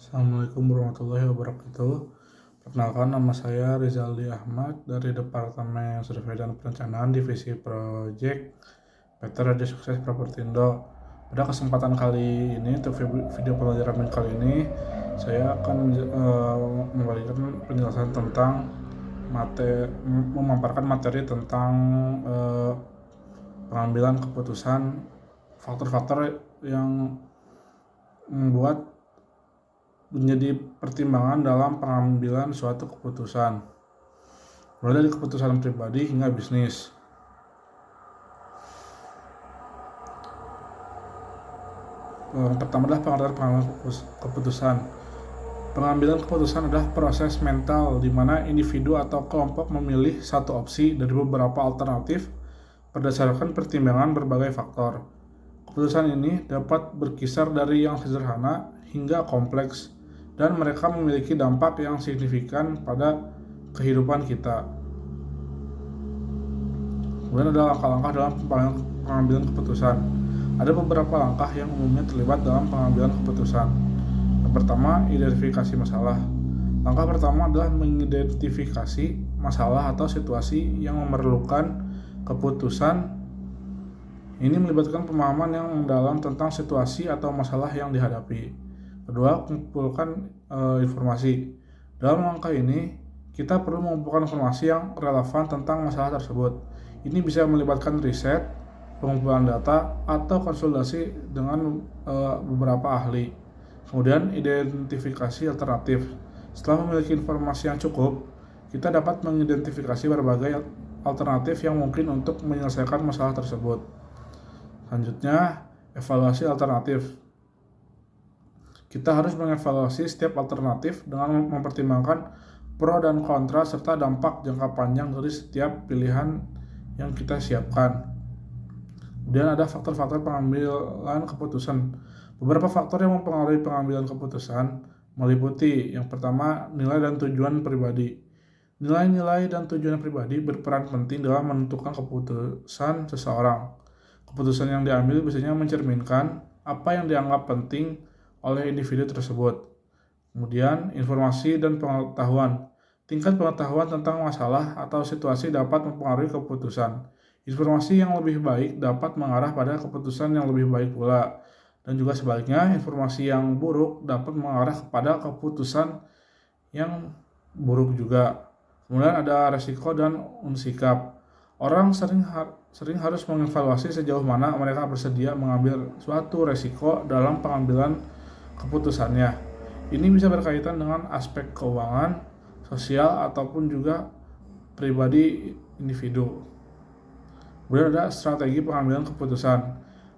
Assalamualaikum warahmatullahi wabarakatuh. Perkenalkan, nama saya Rizaldi Ahmad dari Departemen Survei dan Perencanaan Divisi Project PT Radio Sukses Propertindo. Pada kesempatan kali ini, untuk video pembelajaran kali ini, saya akan memberikan penjelasan tentang memaparkan materi tentang pengambilan keputusan, faktor-faktor yang membuat menjadi pertimbangan dalam pengambilan suatu keputusan, mulai dari keputusan pribadi hingga bisnis. Yang pertama adalah pengambilan keputusan. Pengambilan keputusan adalah proses mental di mana individu atau kelompok memilih satu opsi dari beberapa alternatif berdasarkan pertimbangan berbagai faktor. Keputusan ini dapat berkisar dari yang sederhana hingga kompleks, dan mereka memiliki dampak yang signifikan pada kehidupan kita. Kemudian ada langkah-langkah dalam pengambilan keputusan. Ada beberapa langkah yang umumnya terlibat dalam pengambilan keputusan. Yang pertama, identifikasi masalah. Langkah pertama adalah mengidentifikasi masalah atau situasi yang memerlukan keputusan. Ini melibatkan pemahaman yang mendalam tentang situasi atau masalah yang dihadapi. Kedua, mengumpulkan informasi. Dalam langkah ini, kita perlu mengumpulkan informasi yang relevan tentang masalah tersebut. Ini bisa melibatkan riset, pengumpulan data, atau konsultasi dengan beberapa ahli. Kemudian, identifikasi alternatif. Setelah memiliki informasi yang cukup, kita dapat mengidentifikasi berbagai alternatif yang mungkin untuk menyelesaikan masalah tersebut. Selanjutnya, evaluasi alternatif. Kita harus mengevaluasi setiap alternatif dengan mempertimbangkan pro dan kontra serta dampak jangka panjang dari setiap pilihan yang kita siapkan. Kemudian ada faktor-faktor pengambilan keputusan. Beberapa faktor yang mempengaruhi pengambilan keputusan meliputi yang pertama, nilai dan tujuan pribadi. Nilai-nilai dan tujuan pribadi berperan penting dalam menentukan keputusan seseorang. Keputusan yang diambil biasanya mencerminkan apa yang dianggap penting oleh individu tersebut. Kemudian, informasi dan pengetahuan. Tingkat pengetahuan tentang masalah atau situasi dapat mempengaruhi keputusan. Informasi yang lebih baik dapat mengarah pada keputusan yang lebih baik pula. Dan juga sebaliknya, informasi yang buruk dapat mengarah kepada keputusan yang buruk juga. Kemudian ada resiko dan sikap. Orang sering harus mengevaluasi sejauh mana mereka bersedia mengambil suatu resiko dalam pengambilan keputusannya. Ini bisa berkaitan dengan aspek keuangan, sosial, ataupun juga pribadi individu. Kemudian ada strategi pengambilan keputusan.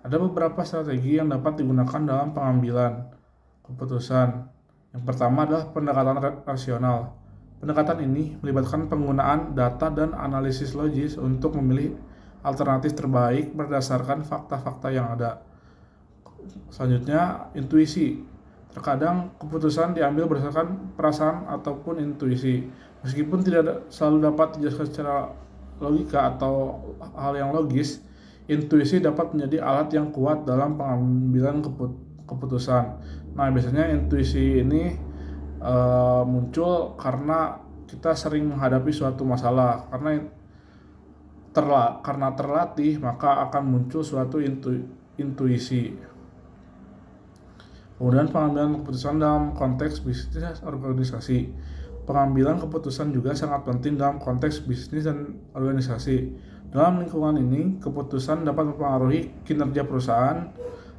Ada beberapa strategi yang dapat digunakan dalam pengambilan keputusan. Yang pertama adalah pendekatan rasional. Pendekatan ini melibatkan penggunaan data dan analisis logis untuk memilih alternatif terbaik berdasarkan fakta-fakta yang ada. Selanjutnya, intuisi. Terkadang keputusan diambil berdasarkan perasaan ataupun intuisi. Meskipun tidak selalu dapat dijelaskan secara logika atau hal yang logis, intuisi dapat menjadi alat yang kuat dalam pengambilan keputusan. Nah, biasanya intuisi ini muncul karena kita sering menghadapi suatu masalah. Karena terlatih, maka akan muncul suatu intuisi. Kemudian pengambilan keputusan dalam konteks bisnis organisasi. Pengambilan keputusan juga sangat penting dalam konteks bisnis dan organisasi. Dalam lingkungan ini, keputusan dapat mempengaruhi kinerja perusahaan,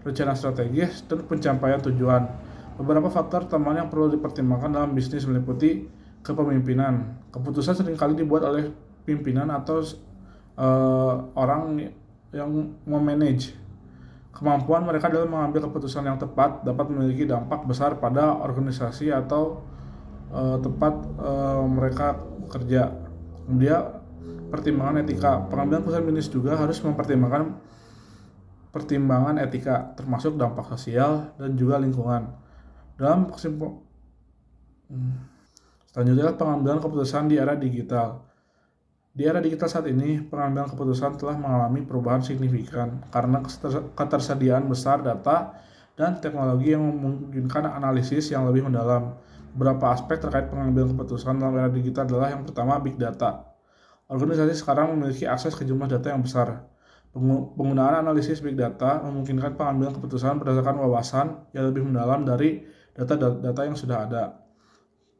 rencana strategis, dan pencapaian tujuan. Beberapa faktor utama yang perlu dipertimbangkan dalam bisnis meliputi kepemimpinan. Keputusan seringkali dibuat oleh pimpinan atau orang yang memanage. Kemampuan mereka dalam mengambil keputusan yang tepat dapat memiliki dampak besar pada organisasi atau tempat mereka bekerja. Kemudian, pertimbangan etika. Pengambilan keputusan bisnis juga harus mempertimbangkan pertimbangan etika, termasuk dampak sosial dan juga lingkungan. Selanjutnya, pengambilan keputusan di era digital. Di era digital saat ini, pengambilan keputusan telah mengalami perubahan signifikan karena ketersediaan besar data dan teknologi yang memungkinkan analisis yang lebih mendalam. Beberapa aspek terkait pengambilan keputusan dalam era digital adalah yang pertama, big data. Organisasi sekarang memiliki akses ke jumlah data yang besar. Penggunaan analisis big data memungkinkan pengambilan keputusan berdasarkan wawasan yang lebih mendalam dari data-data yang sudah ada.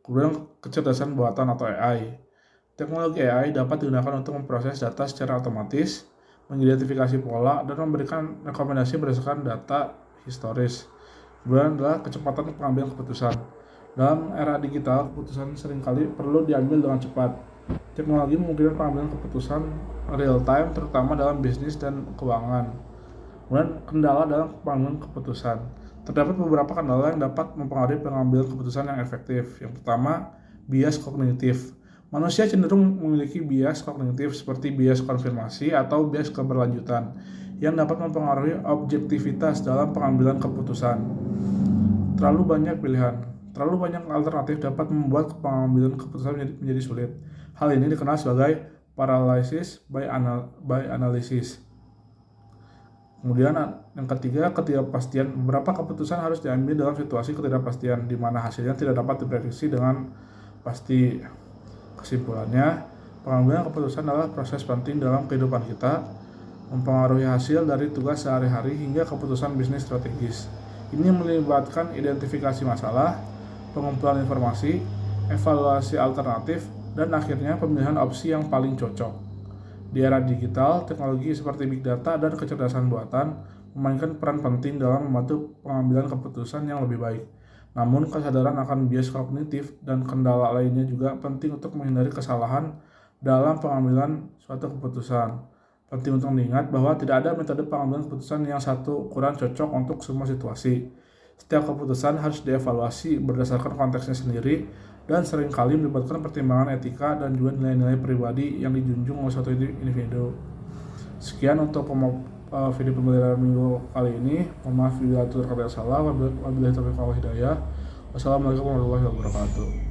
Kemudian kecerdasan buatan atau AI. Teknologi AI dapat digunakan untuk memproses data secara otomatis, mengidentifikasi pola, dan memberikan rekomendasi berdasarkan data historis. Kemudian adalah kecepatan pengambilan keputusan. Dalam era digital, keputusan seringkali perlu diambil dengan cepat. Teknologi memungkinkan pengambilan keputusan real time, terutama dalam bisnis dan keuangan. Kemudian kendala dalam pengambilan keputusan. Terdapat beberapa kendala yang dapat mempengaruhi pengambilan keputusan yang efektif. Yang pertama, bias kognitif. Manusia cenderung memiliki bias kognitif seperti bias konfirmasi atau bias keberlanjutan yang dapat mempengaruhi objektivitas dalam pengambilan keputusan. Terlalu banyak pilihan. Terlalu banyak alternatif dapat membuat pengambilan keputusan menjadi sulit. Hal ini dikenal sebagai paralysis by analysis. Kemudian yang ketiga, ketidakpastian. Beberapa keputusan harus diambil dalam situasi ketidakpastian di mana hasilnya tidak dapat diprediksi dengan pasti. Kesimpulannya, pengambilan keputusan adalah proses penting dalam kehidupan kita, mempengaruhi hasil dari tugas sehari-hari hingga keputusan bisnis strategis. Ini melibatkan identifikasi masalah, pengumpulan informasi, evaluasi alternatif, dan akhirnya pemilihan opsi yang paling cocok. Di era digital, teknologi seperti big data dan kecerdasan buatan memainkan peran penting dalam membantu pengambilan keputusan yang lebih baik. Namun, kesadaran akan bias kognitif dan kendala lainnya juga penting untuk menghindari kesalahan dalam pengambilan suatu keputusan. Penting untuk diingat bahwa tidak ada metode pengambilan keputusan yang satu ukuran cocok untuk semua situasi. Setiap keputusan harus dievaluasi berdasarkan konteksnya sendiri dan seringkali melibatkan pertimbangan etika dan juga nilai-nilai pribadi yang dijunjung oleh suatu individu. Sekian untuk video pembelajaran minggu kali ini. Mohon maaf bila ada kata yang salah. Wabillahi taufiq wal hidayah. Wassalamualaikum warahmatullahi wabarakatuh.